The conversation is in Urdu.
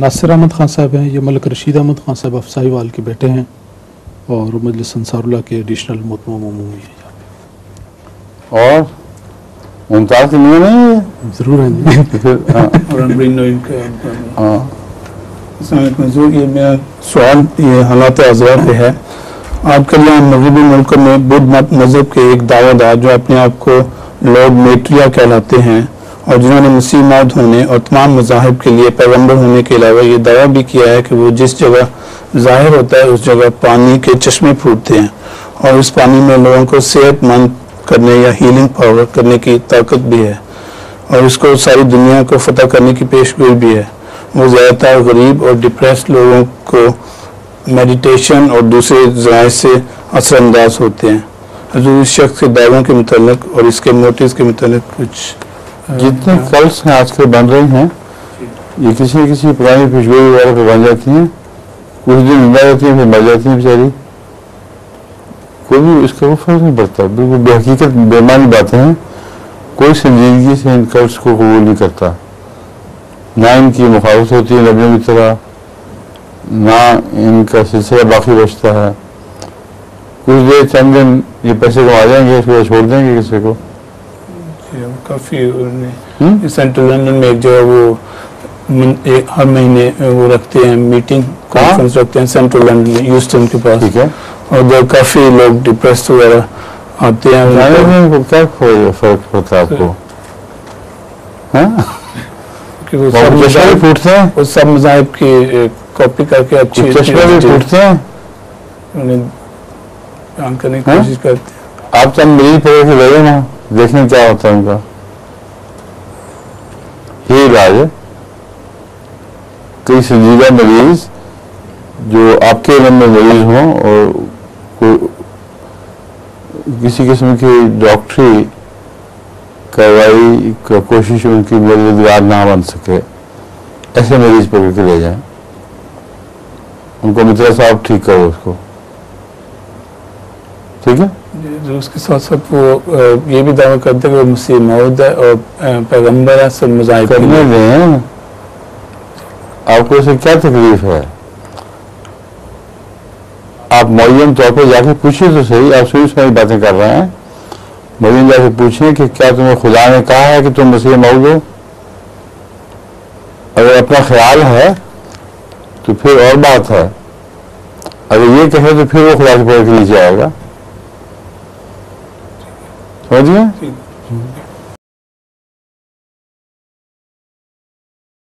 ناصر احمد خان صاحب ہیں، یہ ملک رشید احمد خان صاحب افسائی وال کے بیٹے ہیں اور مجلس انصار اللہ کے ایڈیشنل محتمم عمومی ہیں یہاں پہ. اور ممتاز کی نہیں ہے ضرور ہیں. اور السلام علیکم حضور. یہ میرا سوال یہ حالات اعضاء پہ ہے. آج کل یہاں مغربی ملکوں میں بدھ مت مذہب کے ایک دعویٰ دار جو اپنے آپ کو لارڈ میٹریا کہلاتے ہیں اور جنہوں نے مسیح موعود ہونے اور تمام مذاہب کے لیے پیغمبر ہونے کے علاوہ یہ دعویٰ بھی کیا ہے کہ وہ جس جگہ ظاہر ہوتا ہے اس جگہ پانی کے چشمے پھوٹتے ہیں اور اس پانی میں لوگوں کو صحت مند کرنے یا ہیلنگ پاور کرنے کی طاقت بھی ہے اور اس کو ساری دنیا کو فتح کرنے کی پیشگوئی بھی ہے. وہ زیادہ تر غریب اور ڈپریسڈ لوگوں کو میڈیٹیشن اور دوسرے ذرائع سے اثر انداز ہوتے ہیں. حضور اس شخص کے دعووں کے متعلق اور اس کے موٹیوز کے متعلق کچھ جتنے کلس ہیں آج کل بن رہی ہیں یہ کسی نہ کسی پرانی پیشگوئی وغیرہ پہ بن جاتی ہیں. کچھ دن زندہ رہتی ہیں پھر مر جاتی ہیں بیچاری. کوئی بھی اس کا وہ فرق نہیں پڑتا. بالکل بے حقیقت بےمانی باتیں ہیں. کوئی سنجیدگی سے ان کلس کو قبول نہیں کرتا. نہ ان کی مخالفت ہوتی ہے نبیوں کی طرح نہ ان کا سلسلہ باقی بچتا ہے. کچھ دیر چند دن یہ پیسے کما جائیں گے اس کو چھوڑ دیں گے کسی کو. کافی سینٹرل لندن میں ایک جگہ وہ ہر مہینے وہ رکھتے ہیں میٹنگ کانفرنس رکھتے ہیں سینٹرل لندن میں یوسٹن کے پاس. ٹھیک ہے. اور ادھر کافی لوگ ڈپریس وغیرہ آتے ہیں. کیا فرق پڑتا ہے آپ کو؟ پھوٹتے ہیں وہ سب مذاہب کی کاپی کر کے اچھی چشمے بھی پھوٹتے ہیں بیان کرنے کی کوشش کرتے ہیں. آپ چند مریض پڑے کے لگے نا دیکھنے کیا ہوتا ہے ان کا. یہ علاج ہے. کئی سنجیدہ مریض جو آپ کے علم میں مریض ہوں اور کسی قسم کی ڈاکٹری کارروائی کا کوشش ان کی مددگار نہ بن سکے ایسے مریض پکڑ کے لے جائیں. ان کو مطلب صاحب ٹھیک کرو اس کو. ٹھیک ہے. اس کے ساتھ ساتھ وہ یہ بھی دعویٰ کرتے ہیں کہ وہ مسیح موعود ہے اور پیغمبر ہے سب مذاہب کرنے دیں. آپ کو اسے کیا تکلیف ہے؟ آپ معین طور پہ جا کے پوچھیں تو صحیح. آپ سوئی ساری باتیں کر رہے ہیں. معین جا کے پوچھیں کہ کیا تمہیں خدا نے کہا ہے کہ تم مسیح موعود ہو؟ اگر اپنا خیال ہے تو پھر اور بات ہے. اگر یہ کہے تو پھر وہ خدا کے پڑھ کے نیچے آئے گا. سمجھ گئے؟